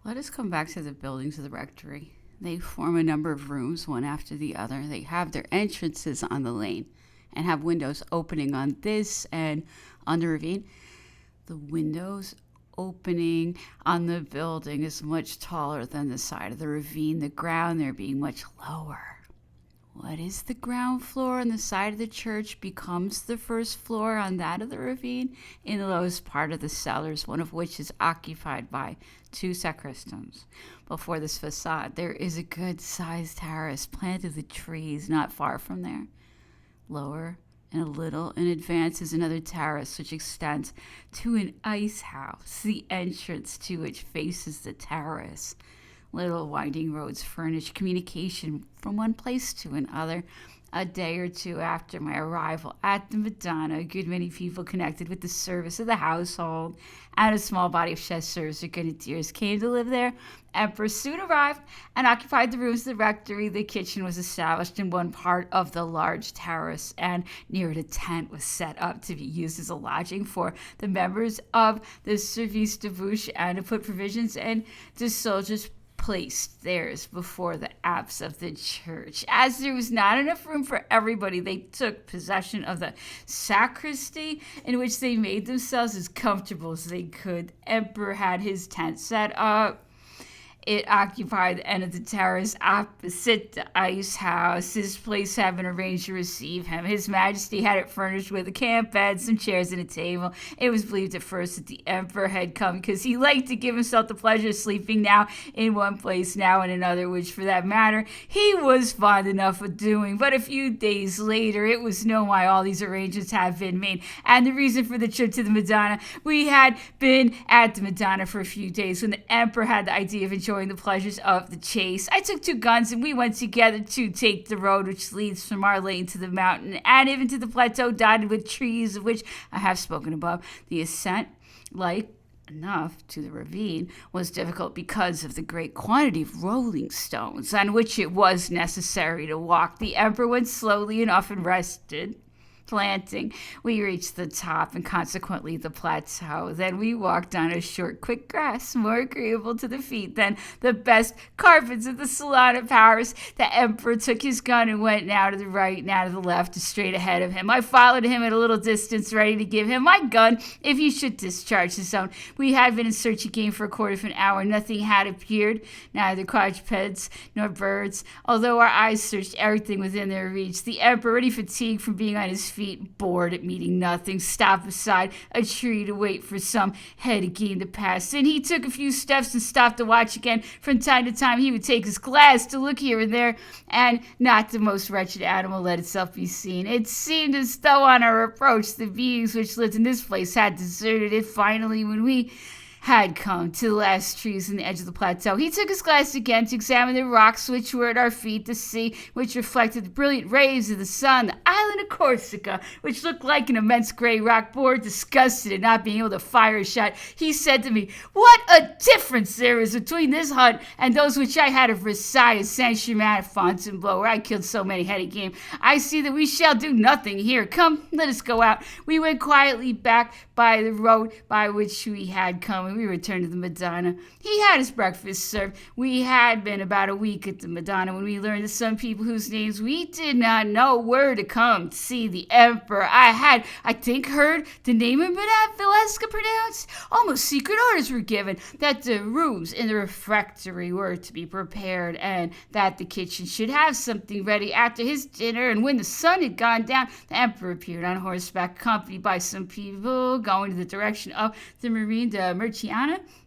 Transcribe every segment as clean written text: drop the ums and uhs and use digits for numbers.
Let us come back to the buildings of the rectory. They form a number of rooms, one after the other. They have their entrances on the lane and have windows opening on this and on the ravine. The windows opening on the building is much taller than the side of the ravine, the ground there being much lower. What is the ground floor on the side of the church becomes the first floor on that of the ravine in the lowest part of the cellars, one of which is occupied by two sacristans. Before this facade, there is a good-sized terrace planted with trees not far from there. Lower and a little in advance is another terrace which extends to an ice house, the entrance to which faces the terrace. Little winding roads furnish communication from one place to another. A day or two after my arrival at the Madonna, a good many people connected with the service of the household and a small body of chasseurs or grenadiers came to live there. Emperor soon arrived and occupied the rooms of the rectory. The kitchen was established in one part of the large terrace, and near it a tent was set up to be used as a lodging for the members of the service de bouche and to put provisions and the soldiers placed theirs before the apse of the church. As there was not enough room for everybody, they took possession of the sacristy, in which they made themselves as comfortable as they could. The emperor had his tent set up. It occupied the end of the terrace opposite the ice house. This place had been arranged to receive him. His Majesty had it furnished with a camp bed, some chairs, and a table. It was believed at first that the emperor had come because he liked to give himself the pleasure of sleeping now in one place, now in another, which, for that matter, he was fond enough of doing. But a few days later, it was known why all these arrangements had been made, and the reason for the trip to the Madonna. We had been at the Madonna for a few days when the emperor had the idea of enjoying the pleasures of the chase. I took two guns and we went together to take the road which leads from our lane to the mountain and even to the plateau dotted with trees, of which I have spoken above. The ascent, like enough to the ravine, was difficult because of the great quantity of rolling stones on which it was necessary to walk. The emperor went slowly and often rested. Planting, we reached the top and consequently the plateau. Then we walked on a short, quick grass, more agreeable to the feet than the best carpets of the salon of Paris. The emperor took his gun and went now to the right, now to the left, straight ahead of him. I followed him at a little distance, ready to give him my gun if he should discharge his own. We had been in search of game for a quarter of an hour. Nothing had appeared, neither quadrupeds nor birds, although our eyes searched everything within their reach. The emperor, already fatigued from being on his feet, bored at meeting nothing, stopped beside a tree to wait for some head again to pass. Then he took a few steps and stopped to watch again. From time to time he would take his glass to look here and there, and not the most wretched animal let itself be seen. It seemed as though on our approach the beings which lived in this place had deserted it. Finally, when we had come to the last trees on the edge of the plateau, he took his glass again to examine the rocks which were at our feet, the sea which reflected the brilliant rays of the sun, the island of Corsica, which looked like an immense gray rock board. Disgusted at not being able to fire a shot, he said to me, "What a difference there is between this hunt and those which I had at Versailles, Saint-Germain, and Fontainebleau, where I killed so many head of game. I see that we shall do nothing here. Come, let us go out." We went quietly back by the road by which we had come, and we returned to the Madonna. He had his breakfast served. We had been about a week at the Madonna when we learned that some people whose names we did not know were to come to see the emperor. I had, I think, heard the name of Madame Valeska pronounced. Almost secret orders were given that the rooms in the refectory were to be prepared, and that the kitchen should have something ready after his dinner. And when the sun had gone down, the emperor appeared on horseback, accompanied by some people going to the direction of the Marine de Murciana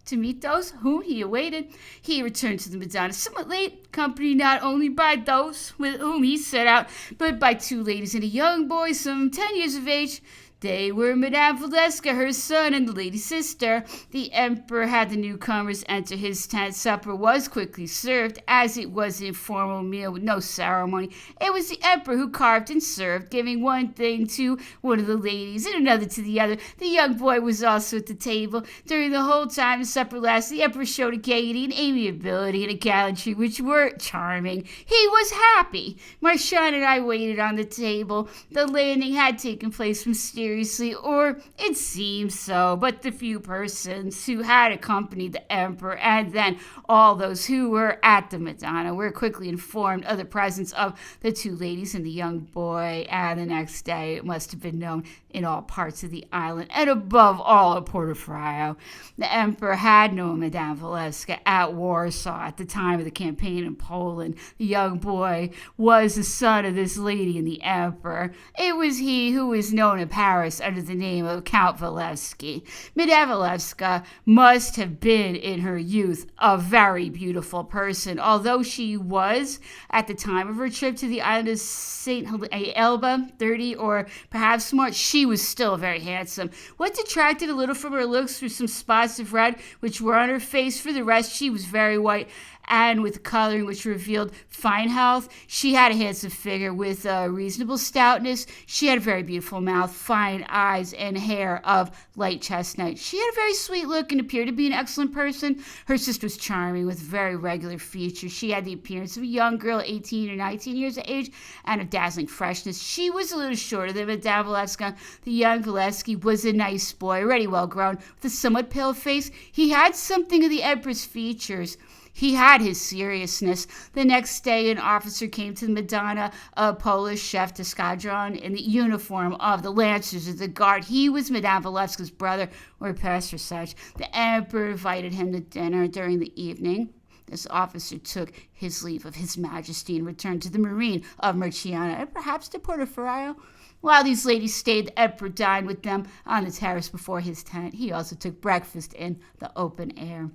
to meet those whom he awaited. He returned to the Madonna somewhat late, accompanied not only by those with whom he set out, but by two ladies and a young boy some 10 years of age. They were Madame Valeska, her son, and the lady's sister. The emperor had the newcomers enter his tent. Supper was quickly served, as it was an informal meal with no ceremony. It was the emperor who carved and served, giving one thing to one of the ladies and another to the other. The young boy was also at the table. During the whole time the supper lasted, the emperor showed a gaiety and amiability and a gallantry which were charming. He was happy. Marchand and I waited on the table. The landing had taken place mysterious mysteriously, or it seems so, but the few persons who had accompanied the emperor and then all those who were at the Madonna were quickly informed of the presence of the two ladies and the young boy, and the next day it must have been known in all parts of the island, and above all at Portofino. The emperor had known Madame Valeska at Warsaw at the time of the campaign in Poland. The young boy was the son of this lady and the emperor. It was he who was known in Paris under the name of Count Walewski. Madame Valeska must have been in her youth a very beautiful person, although she was, at the time of her trip to the island of St. Elba, 30 or perhaps more, she was still very handsome. What detracted a little from her looks were some spots of red which were on her face. For the rest, she was very white and with coloring which revealed fine health. She had a handsome figure with a reasonable stoutness. She had a very beautiful mouth, fine eyes, and hair of light chestnut. She had a very sweet look and appeared to be an excellent person. Her sister was charming with very regular features. She had the appearance of a young girl, 18 or 19 years of age, and of dazzling freshness. She was a little shorter than Madame Valeska. The young Walewski was a nice boy, already well grown, with a somewhat pale face. He had something of the emperor's features. He had his seriousness. The next day, an officer came to the Madonna, a Polish chef d'escadron in the uniform of the Lancers of the Guard. He was Madame Valeska's brother, or past or such. The emperor invited him to dinner during the evening. This officer took his leave of His Majesty and returned to the marine of Murciana and perhaps to Portofino. While these ladies stayed, the emperor dined with them on the terrace before his tent. He also took breakfast in the open air.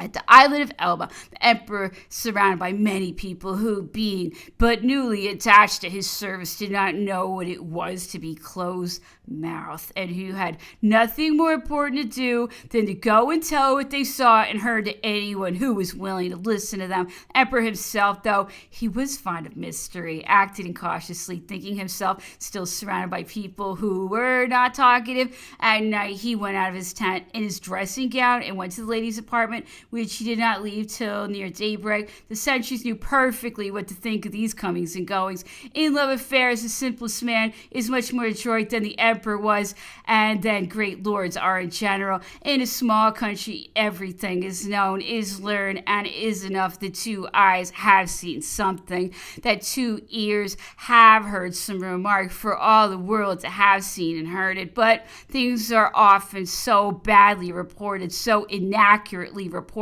At the island of Elba, the emperor, surrounded by many people who, being but newly attached to his service, did not know what it was to be close-mouthed, and who had nothing more important to do than to go and tell what they saw and heard to anyone who was willing to listen to them. The emperor himself, though he was fond of mystery, acted incautiously, thinking himself still surrounded by people who were not talkative. At night, he went out of his tent in his dressing gown and went to the lady's apartment, which he did not leave till near daybreak. The sentries knew perfectly what to think of these comings and goings. In love affairs, the simplest man is much more adroit than the emperor was, and than great lords are in general. In a small country, everything is known, is learned, and is enough that two eyes have seen something, that two ears have heard some remark, for all the world to have seen and heard it. But things are often so badly reported, so inaccurately reported,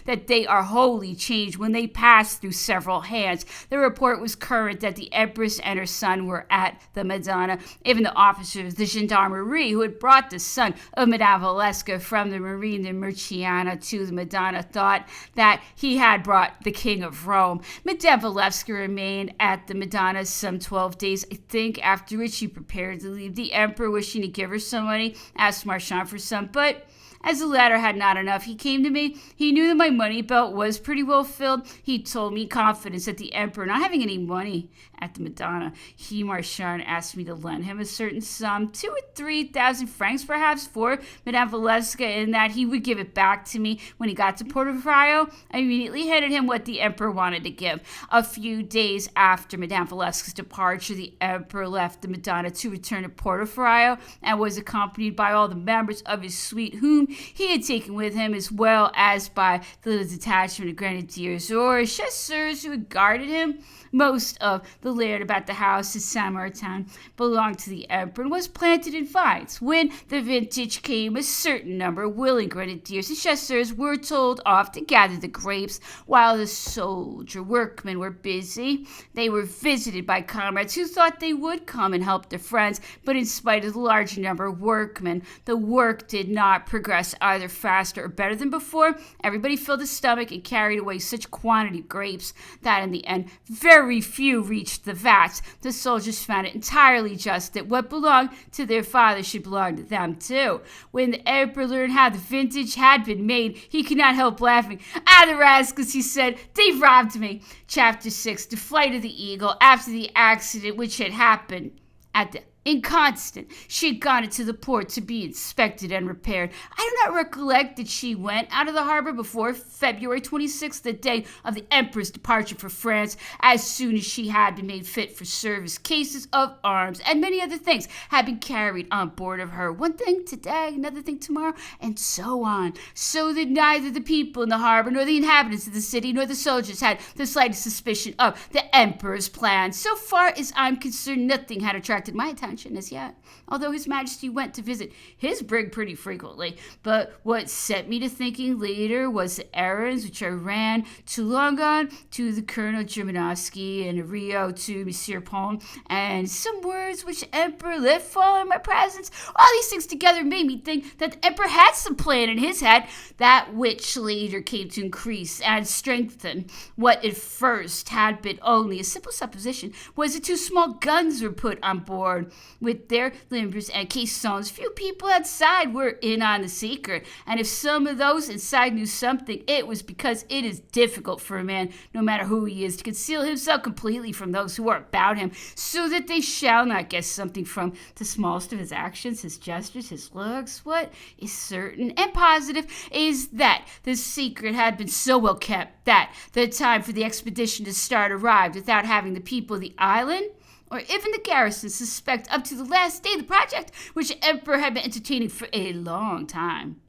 that they are wholly changed when they pass through several hands. The report was current that the empress and her son were at the Madonna. Even the officer of the gendarmerie who had brought the son of Madame Valeska from the marine in Murciana to the Madonna thought that he had brought the King of Rome. Madame Valeska remained at the Madonna some 12 days, I think, after which she prepared to leave. The emperor, wishing to give her some money, asked Marchand for some, but as the latter had not enough, he came to me. He knew that my money belt was pretty well filled. He told me confidence that the emperor, not having any money at the Madonna, he, Marchand, asked me to lend him a certain sum, 2,000 or 3,000 francs perhaps, for Madame Valeska, and that he would give it back to me when he got to Portofino. I immediately handed him what the emperor wanted to give. A few days after Madame Valeska's departure, the emperor left the Madonna to return to Portofino and was accompanied by all the members of his suite, whom he had taken with him, as well as by the little detachment of grenadiers or chasseurs who had guarded him. Most of the land about the house in Saint Martin belonged to the emperor and was planted in vines. When the vintage came, a certain number of willing grenadiers and chasseurs were told off to gather the grapes, while the soldier workmen were busy. They were visited by comrades who thought they would come and help their friends, but in spite of the large number of workmen, the work did not progress either faster or better than before. Everybody filled his stomach and carried away such quantity of grapes that in the end very few reached the vats. The soldiers found it entirely just that what belonged to their father should belong to them too. When the emperor learned how the vintage had been made, he could not help laughing. "Ah, the rascals," he said, "they've robbed me." Chapter 6. The Flight of the Eagle. After the accident which had happened at the inconstant. She had gone into the port to be inspected and repaired. I do not recollect that she went out of the harbor before February 26th, the day of the Emperor's departure for France, as soon as she had been made fit for service. Cases of arms and many other things had been carried on board of her. One thing today, another thing tomorrow, and so on. So that neither the people in the harbor, nor the inhabitants of the city, nor the soldiers had the slightest suspicion of the Emperor's plans. So far as I'm concerned, nothing had attracted my attention as yet, although His Majesty went to visit his brig pretty frequently. But what set me to thinking later was the errands which I ran to Longon, to the Colonel Germanovsky, and Rio to Monsieur Pont, and some words which the Emperor let fall in my presence. All these things together made me think that the Emperor had some plan in his head, that which later came to increase and strengthen what at first had been only a simple supposition, was that two small guns were put on board with their limbers and caissons. Few people outside were in on the secret, and if some of those inside knew something, it was because it is difficult for a man, no matter who he is, to conceal himself completely from those who are about him, so that they shall not guess something from the smallest of his actions, his gestures, his looks. What is certain and positive is that the secret had been so well kept that the time for the expedition to start arrived without having the people of the island or even the garrison suspect up to the last day the project which the Emperor had been entertaining for a long time.